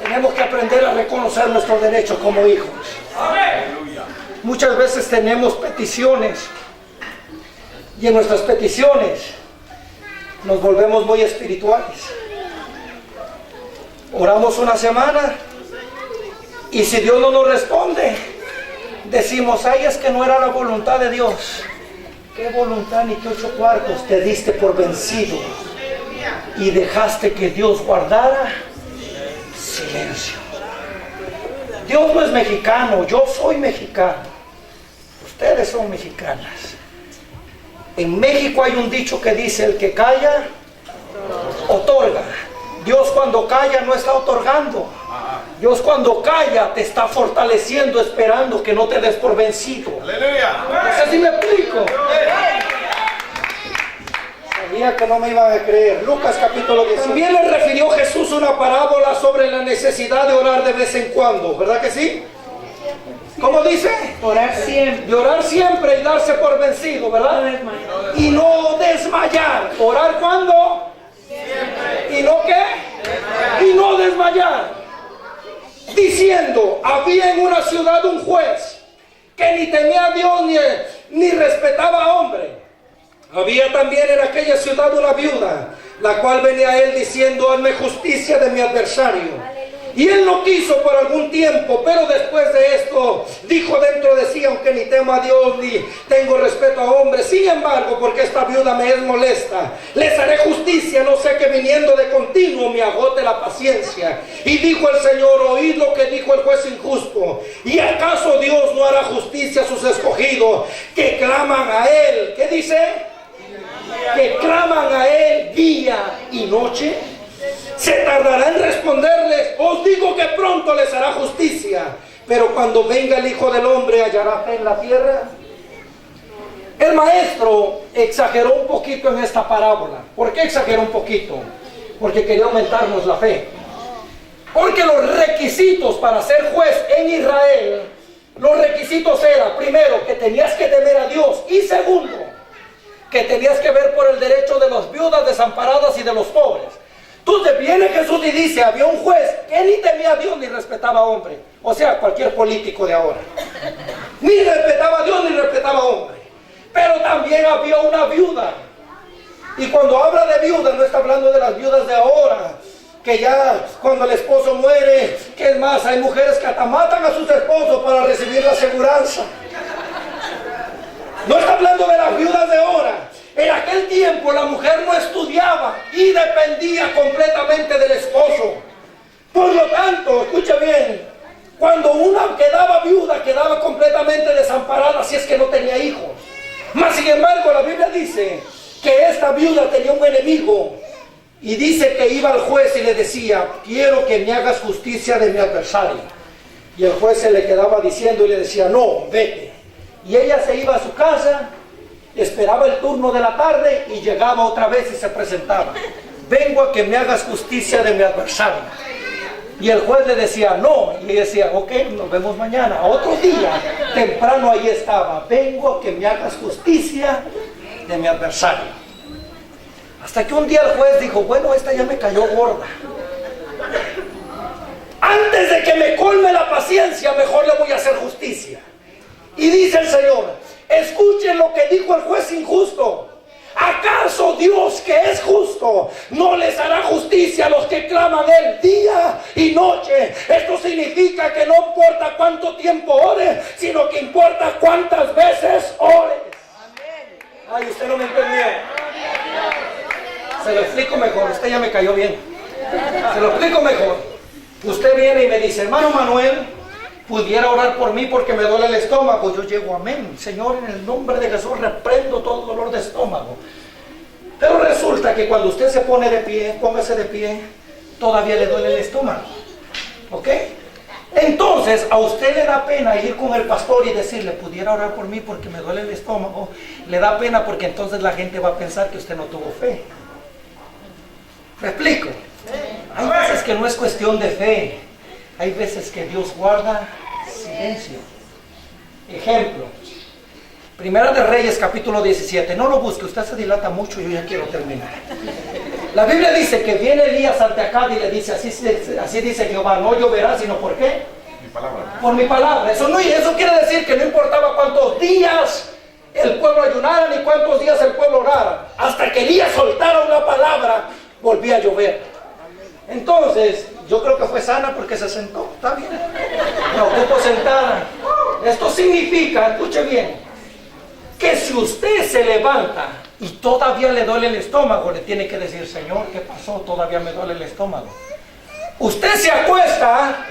Tenemos que aprender a reconocer nuestros derechos como hijos. muchas veces tenemos peticiones y en nuestras peticiones nos volvemos muy espirituales. Oramos una semana y si Dios no nos responde, decimos, ay, es que no era la voluntad de Dios. ¿Qué voluntad ni qué 8 cuartos? Te diste por vencido y dejaste que Dios guardara silencio. Dios no es mexicano, yo soy mexicano. Ustedes son mexicanas. En México hay un dicho que dice, el que calla, otorga. Dios cuando calla no está otorgando. Dios cuando calla te está fortaleciendo, esperando que no te des por vencido. Aleluya. No sé si me explico. Sabía que no me iban a creer. Lucas capítulo 10. También le refirió Jesús una parábola sobre la necesidad de orar de vez en cuando, ¿verdad que sí? ¿Cómo dice? Orar siempre. De orar siempre y darse por vencido, ¿verdad? Y no desmayar. ¿Orar cuándo? Siempre. ¿Y no qué? Y no desmayar. Diciendo, había en una ciudad un juez que ni temía a Dios ni respetaba a hombre. Había también en aquella ciudad una viuda, la cual venía a él diciendo, hazme justicia de mi adversario. Y él no quiso por algún tiempo, pero después de esto dijo dentro de sí, aunque ni temo a Dios ni tengo respeto a hombres, sin embargo, porque esta viuda me es molesta, les haré justicia, no sé que viniendo de continuo me agote la paciencia. Y dijo el Señor, oíd lo que dijo el juez injusto. ¿Y acaso Dios no hará justicia a sus escogidos que claman a él? ¿Qué dice? Que claman a él día y noche. Se tardará en responderles, os digo que pronto les hará justicia. Pero cuando venga el Hijo del Hombre, ¿hallará fe en la tierra? El maestro exageró un poquito en esta parábola. ¿Por qué exageró un poquito? Porque quería aumentarnos la fe. Porque los requisitos para ser juez en Israel, los requisitos eran, primero, que tenías que temer a Dios, y segundo, que tenías que ver por el derecho de las viudas desamparadas y de los pobres. Entonces viene Jesús y dice, había un juez que ni temía a Dios ni respetaba a hombre. O sea, cualquier político de ahora. Ni respetaba a Dios ni respetaba a hombre. Pero también había una viuda. Y cuando habla de viuda, no está hablando de las viudas de ahora, que ya cuando el esposo muere, que es más, hay mujeres que hasta matan a sus esposos para recibir la aseguranza. No está hablando de las viudas de ahora. En aquel tiempo la mujer no estudiaba y dependía completamente del esposo. Por lo tanto, escucha bien, cuando una quedaba viuda, quedaba completamente desamparada si es que no tenía hijos. Mas sin embargo, la Biblia dice que esta viuda tenía un enemigo y dice que iba al juez y le decía, quiero que me hagas justicia de mi adversario. Y el juez se le quedaba diciendo y le decía, no, vete. Y ella se iba a su casa, esperaba el turno de la tarde y llegaba otra vez y se presentaba. Vengo a que me hagas justicia de mi adversario. Y el juez le decía, no. Y ella decía, ok, nos vemos mañana. Otro día, temprano ahí estaba. Vengo a que me hagas justicia de mi adversario. Hasta que un día el juez dijo, bueno, esta ya me cayó gorda. Antes de que me colme la paciencia, mejor le voy a hacer justicia. Y dice el Señor, escuchen lo que dijo el juez injusto. ¿Acaso Dios, que es justo, no les hará justicia a los que claman Él día y noche? Esto significa que no importa cuánto tiempo ores, sino que importa cuántas veces ores. Ay, usted no me entendió. Se lo explico mejor, usted ya me cayó bien. Se lo explico mejor. Usted viene y me dice, hermano Manuel, pudiera orar por mí porque me duele el estómago. Yo llego, amén. Señor, en el nombre de Jesús reprendo todo dolor de estómago. Pero resulta que cuando usted se pone de pie, póngase de pie, todavía le duele el estómago. ¿Ok? Entonces, a usted le da pena ir con el pastor y decirle, pudiera orar por mí porque me duele el estómago. Le da pena porque entonces la gente va a pensar que usted no tuvo fe. ¿Me explico? Hay veces que no es cuestión de fe. Hay veces que Dios guarda silencio. Ejemplo, Primera de Reyes, capítulo 17. No lo busque, usted se dilata mucho, yo ya quiero terminar. La Biblia dice que viene Elías ante Acab y le dice, así dice Jehová, no lloverá, sino ¿por qué? Por mi palabra. Eso quiere decir que no importaba cuántos días el pueblo ayunara ni cuántos días el pueblo orara. Hasta que Elías soltara una palabra, volvía a llover. Entonces, yo creo que fue sana porque se sentó. Está bien. Me ocupo sentada. Esto significa, escuche bien, que si usted se levanta y todavía le duele el estómago, le tiene que decir: Señor, ¿qué pasó? Todavía me duele el estómago. Usted se acuesta: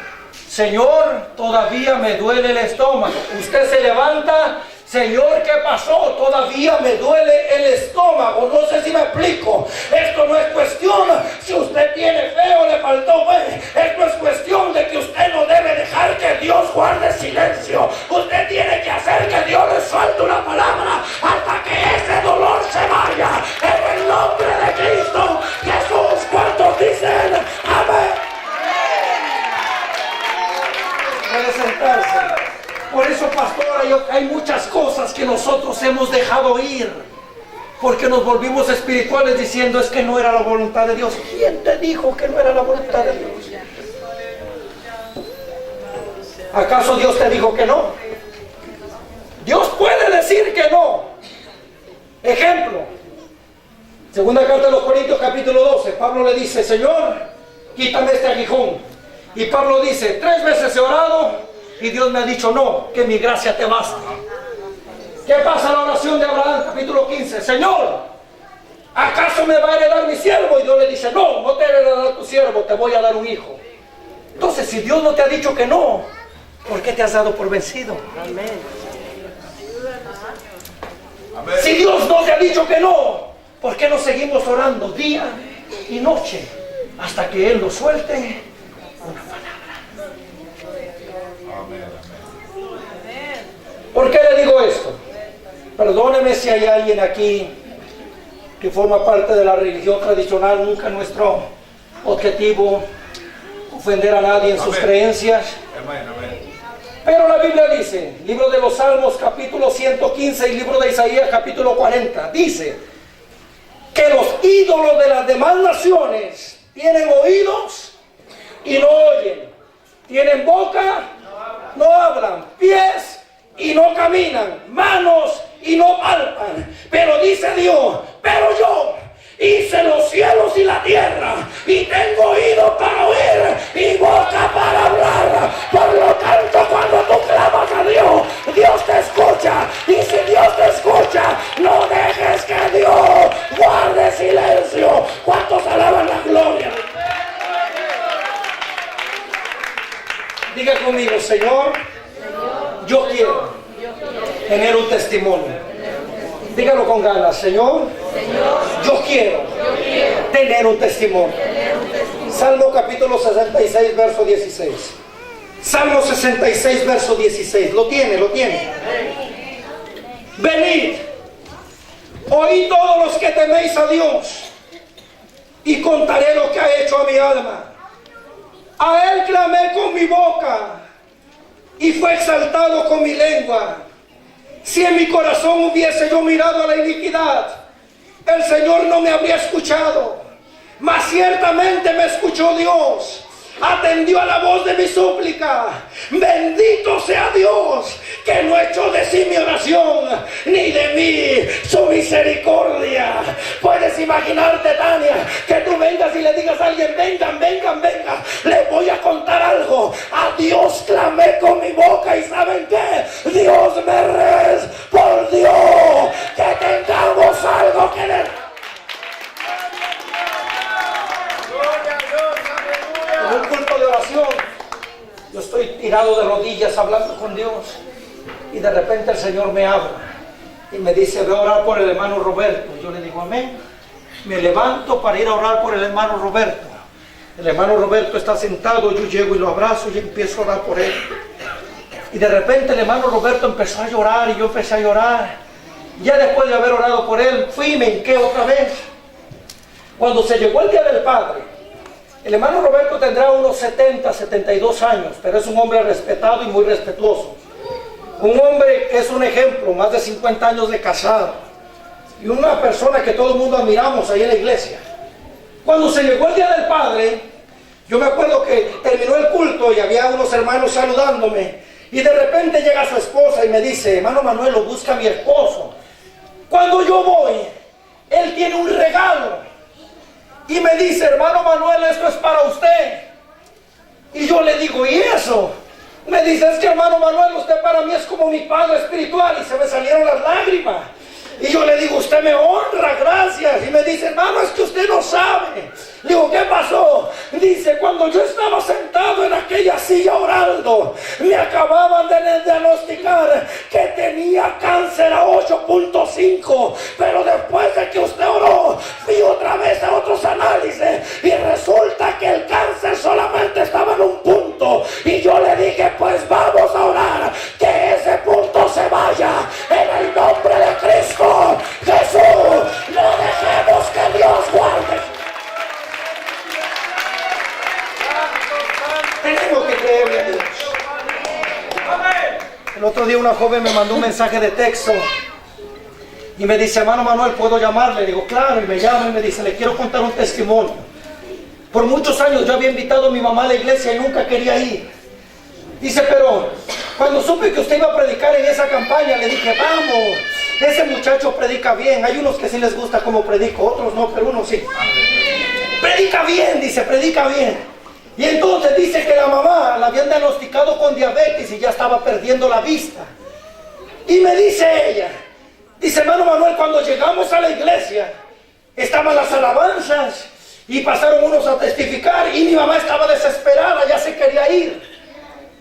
Señor, todavía me duele el estómago. Usted se levanta: Señor, ¿qué pasó? Todavía me duele el estómago. No sé si me explico. Esto no es cuestión si usted tiene fe o le faltó fe. Esto es cuestión de que usted no debe dejar que Dios guarde silencio. Usted tiene que hacer que Dios le suelte una palabra hasta que ese dolor se vaya. En el nombre de Cristo Jesús. ¿Cuántos dicen amén? Puede sentarse. Por eso, pastora, hay muchas cosas que nosotros hemos dejado ir, porque nos volvimos espirituales diciendo: es que no era la voluntad de Dios. ¿Quién te dijo que no era la voluntad de Dios? ¿Acaso Dios te dijo que no? Dios puede decir que no. Ejemplo, segunda carta de los Corintios capítulo 12, Pablo le dice: Señor, quítame este aguijón. Y Pablo dice: 3 veces he orado y Dios me ha dicho no, que mi gracia te basta. ¿Qué pasa en la oración de Abraham, capítulo 15? Señor, ¿acaso me va a heredar mi siervo? Y Dios le dice: no, no te heredará tu siervo, te voy a dar un hijo. Entonces, si Dios no te ha dicho que no, ¿por qué te has dado por vencido? Amén. Si Dios no te ha dicho que no, ¿por qué no seguimos orando día y noche hasta que Él nos suelte una palabra? ¿Por qué le digo esto? Perdóneme si hay alguien aquí que forma parte de la religión tradicional. Nunca nuestro objetivo ofender a nadie en sus creencias. Pero la Biblia dice, libro de los Salmos capítulo 115 y libro de Isaías capítulo 40, dice que los ídolos de las demás naciones tienen oídos y no oyen, tienen boca, no hablan, pies y no caminan, manos y no palpan. Pero dice Dios: pero yo hice los cielos y la tierra, y tengo oído para oír y boca para hablar. Por lo tanto, cuando tú clamas a Dios, Dios te escucha. Y si Dios te escucha, no dejes que Dios guarde silencio. ¿Cuántos alaban la gloria? Diga conmigo: Señor, yo quiero tener un testimonio. Dígalo con ganas: Señor, yo quiero tener un testimonio. Salmo capítulo 66, verso 16. Salmo 66, verso 16. Lo tiene. Venid, oíd todos los que teméis a Dios, y contaré lo que ha hecho a mi alma. A Él clamé con mi boca, y fue exaltado con mi lengua. Si en mi corazón hubiese yo mirado a la iniquidad, el Señor no me habría escuchado. Mas ciertamente me escuchó Dios, atendió a la voz de mi súplica. Bendito sea Dios, que no echó de sí mi oración, ni de mí su misericordia. Puedes imaginarte, Tania, que tú vengas y le digas a alguien: vengan, les voy a contar algo. A Dios clamé con mi boca, y ¿saben qué? Dios me respondió. Que tengamos algo que le... En un culto de oración, yo estoy tirado de rodillas hablando con Dios, y de repente el Señor me habla y me dice: ve a orar por el hermano Roberto. Yo le digo: amén. Me levanto para ir a orar por el hermano Roberto. El hermano Roberto está sentado, yo llego y lo abrazo y empiezo a orar por él. Y de repente el hermano Roberto empezó a llorar, y yo empecé a llorar. Ya después de haber orado por él, fui y me hinqué otra vez. Cuando se llegó el Día del Padre, el hermano Roberto tendrá unos 70, 72 años, pero es un hombre respetado y muy respetuoso. Un hombre que es un ejemplo, más de 50 años de casado, y una persona que todo el mundo admiramos ahí en la iglesia. Cuando se llegó el Día del Padre, Yo me acuerdo que terminó el culto y había unos hermanos saludándome. Y de repente llega su esposa y me dice, hermano Manuel, lo busca mi esposo. Cuando yo voy, él tiene un regalo. Y me dice, hermano Manuel, esto es para usted. Y yo le digo, ¿y eso? Me dice, es que hermano Manuel, usted para mí es como mi padre espiritual. Y se me salieron las lágrimas. Y yo le digo, usted me honra, gracias. Y me dice, hermano, es que usted no sabe. Le digo, ¿qué pasó? Dice, cuando yo estaba sentado en aquella silla orando, me acababan de diagnosticar que tenía cáncer a 8.5. Pero después de que usted oró, fui otra vez a otros análisis y resulta que el cáncer solamente estaba en un punto. Y yo le dije, pues vamos a orar que ese punto se vaya en el nombre de Cristo Jesús. No dejemos que Dios guarde. Tenemos que creerle a Dios. El otro día una joven me mandó un mensaje de texto y me dice, hermano Manuel, ¿puedo llamarle? Le digo, claro, y me llama y me dice, le quiero contar un testimonio. Por muchos años yo había invitado a mi mamá a la iglesia y nunca quería ir. Dice, pero cuando supe que usted iba a predicar en esa campaña, le dije, vamos, ese muchacho predica bien. Hay unos que sí les gusta como predico, otros no, pero uno sí. Predica bien, dice, predica bien. Y entonces dice que la mamá la habían diagnosticado con diabetes y ya estaba perdiendo la vista. Y me dice ella, dice, hermano Manuel, cuando llegamos a la iglesia, estaban las alabanzas y pasaron unos a testificar y mi mamá estaba desesperada, ya se quería ir.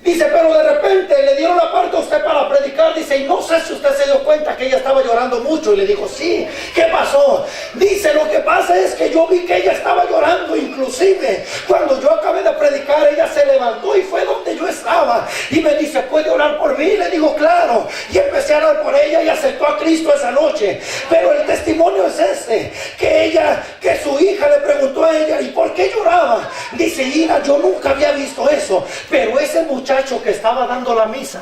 Dice, pero de repente le dieron la parte a usted para predicar. Dice, y no sé si usted se dio cuenta que ella estaba llorando mucho. Y le dijo, sí, ¿qué pasó? Dice, lo que pasa es que yo vi que ella estaba llorando. Inclusive, cuando yo acabé de predicar, ella se levantó y fue donde yo estaba. Y me dice, ¿puede orar por mí? Y le digo, claro. Y empecé a orar por ella y aceptó a Cristo esa noche. Pero el testimonio es este, que su hija le preguntó a ella, ¿y por qué lloraba? Dice, Ina, yo nunca había visto eso. Pero ese muchacho que estaba dando la misa,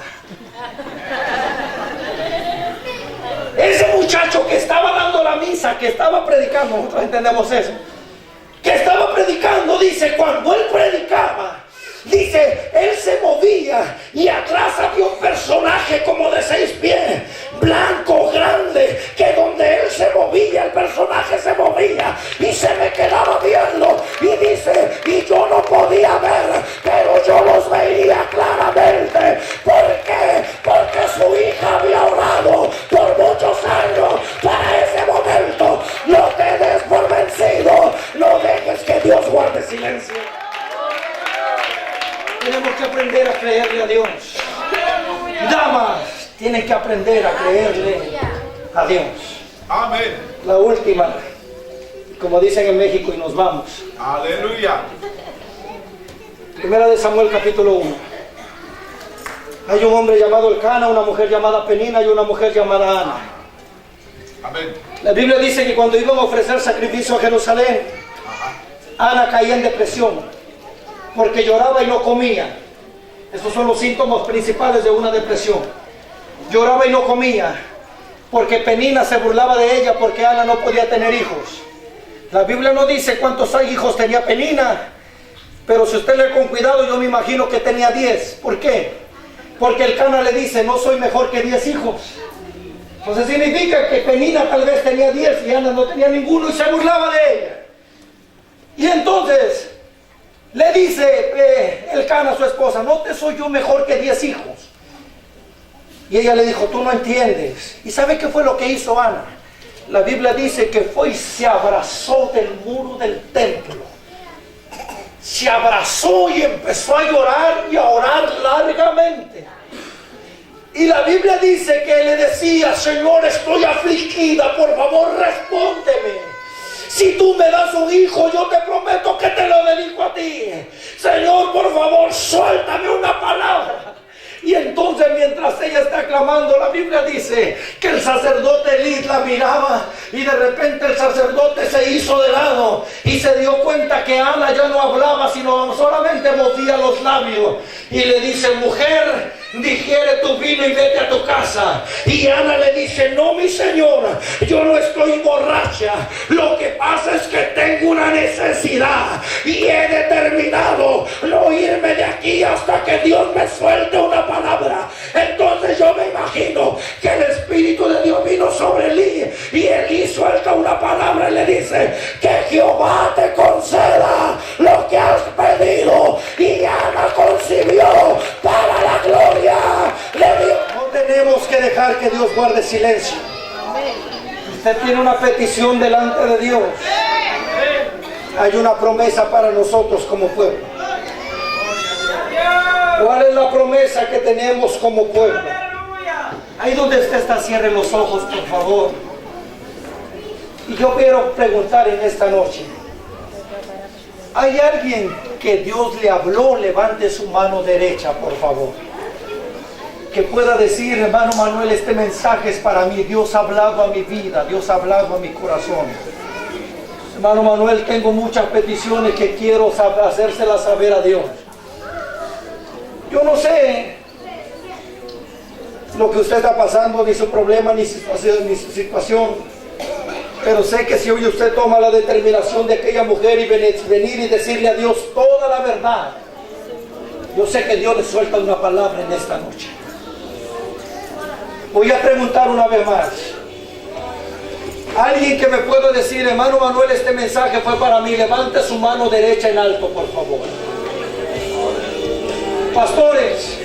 ese muchacho que estaba dando la misa, que estaba predicando, nosotros entendemos eso, que estaba predicando, dice, cuando él predicaba, dice, él se movía y atrás había un personaje como de 6 pies, blanco, grande, que donde él se movía, el personaje se movía y se me quedaba viendo. Y dice, y yo no podía ver, pero yo los veía claramente. ¿Por qué? Porque su hija había orado por muchos años para ese momento. No te des por vencido, no dejes que Dios guarde silencio. Tenemos que aprender a creerle a Dios. Damas, tienen que aprender a creerle a Dios. Amén. La última, como dicen en México, y nos vamos. Aleluya. Primera de Samuel, capítulo 1. Hay un hombre llamado Elcana, una mujer llamada Penina y una mujer llamada Ana. Amén. La Biblia dice que cuando iban a ofrecer sacrificio a Jerusalén, Ana caía en depresión, porque lloraba y no comía. Estos son los síntomas principales de una depresión. Lloraba y no comía, porque Penina se burlaba de ella, porque Ana no podía tener hijos. La Biblia no dice cuántos hijos tenía Penina, pero si usted lee con cuidado, yo me imagino que tenía 10. ¿Por qué? Porque Elcana le dice, no soy mejor que 10 hijos. Entonces significa que Penina tal vez tenía 10 y Ana no tenía ninguno y se burlaba de ella. Y entonces le dice Elcana a su esposa, ¿no te soy yo mejor que 10 hijos? Y ella le dijo, tú no entiendes. ¿Y sabe qué fue lo que hizo Ana? La Biblia dice que fue y se abrazó del muro del templo. Se abrazó y empezó a llorar y a orar largamente. Y la Biblia dice que le decía, Señor, estoy afligida, por favor respóndeme. Si tú me das un hijo, yo te prometo que te lo dedico a ti. Señor, por favor, suéltame una palabra. Y entonces mientras ella está clamando, la Biblia dice que el sacerdote Elí la miraba y de repente el sacerdote se hizo de lado y se dio cuenta que Ana ya no hablaba, sino solamente movía los labios. Y le dice, mujer, digiere tu vino y vete a tu casa. Y Ana le dice, no, mi señora, yo no estoy borracha. Lo que pasa es que tengo una necesidad y he determinado no irme de aquí hasta que Dios me suelte una palabra. Entonces yo me imagino que el Espíritu de Dios vino sobre Elí y Elí suelta una palabra y le dice, que Jehová te conceda lo que has pedido. Y Ana concibió para la gloria de Dios. No tenemos que dejar que Dios guarde silencio. Usted tiene una petición delante de Dios. Hay una promesa para nosotros como pueblo. ¿Cuál es la promesa que tenemos como pueblo? Ahí donde usted está, cierre los ojos, por favor. Y yo quiero preguntar en esta noche, ¿hay alguien que Dios le habló? Levante su mano derecha, por favor. Que pueda decir, hermano Manuel, este mensaje es para mí. Dios ha hablado a mi vida, Dios ha hablado a mi corazón. Hermano Manuel, tengo muchas peticiones que quiero hacérselas saber a Dios. Yo no sé lo que usted está pasando, ni su problema, ni su situación. Pero sé que si hoy usted toma la determinación de aquella mujer y venir y decirle a Dios toda la verdad, yo sé que Dios le suelta una palabra en esta noche. Voy a preguntar una vez más. Alguien que me pueda decir, hermano Manuel, este mensaje fue para mí. Levante su mano derecha en alto, por favor. Pastores,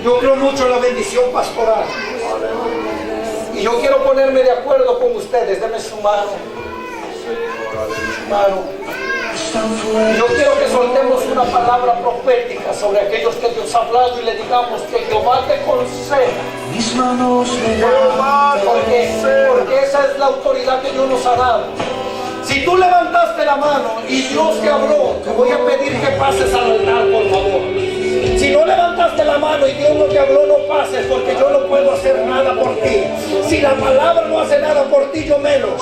yo creo mucho en la bendición pastoral. Y yo quiero ponerme de acuerdo con ustedes. Denme su mano. Su mano. Yo quiero que soltemos una palabra profética sobre aquellos que Dios ha hablado y le digamos que Jehová te conceda. Mis manos porque esa es la autoridad que Dios nos ha dado. Si tú levantaste la mano y Dios te habló, te voy a pedir que pases al altar, por favor. Si no levantaste la mano y Dios no te habló, no pases, porque yo no puedo hacer nada por ti. Si la palabra no hace nada por ti, yo menos.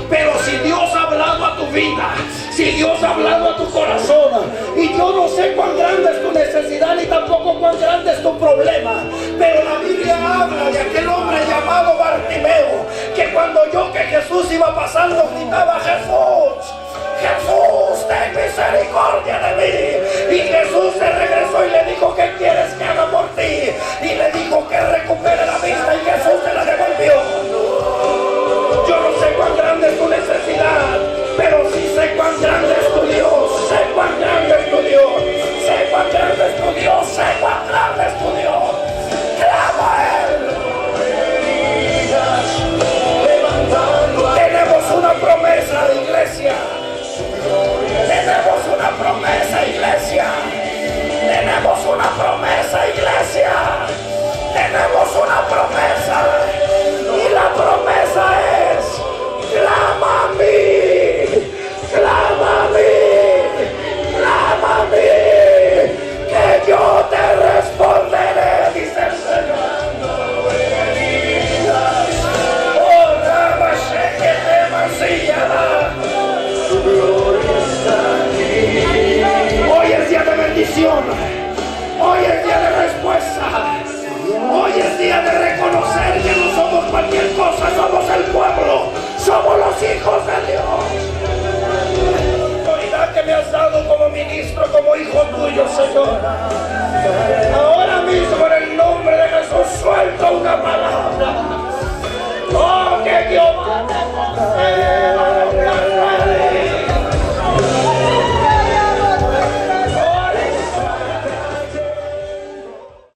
Pero si Dios ha hablado a tu vida, si Dios ha hablado a tu corazón, y yo no sé cuán grande es tu necesidad, ni tampoco cuán grande es tu problema, pero la Biblia habla de aquel hombre llamado Bartimeo, que cuando oyó que Jesús iba pasando, gritaba, Jesús, Jesús, ten misericordia de mí. Y Jesús se regresó y le dijo, ¿qué quieres que